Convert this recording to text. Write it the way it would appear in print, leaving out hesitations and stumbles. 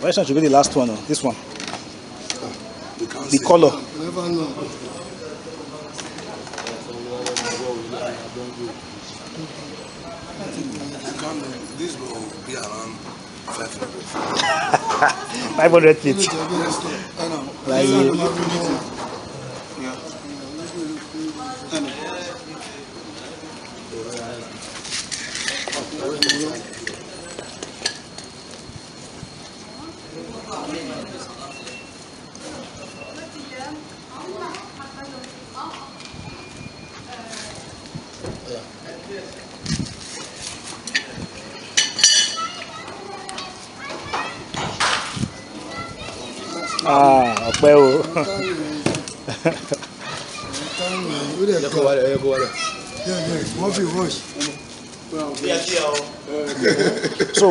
Question should be the last one. This one. The color. Never know. This will be around 500. 500 feet. Like, ọpẹ́ o. Wọ́n fi voice. So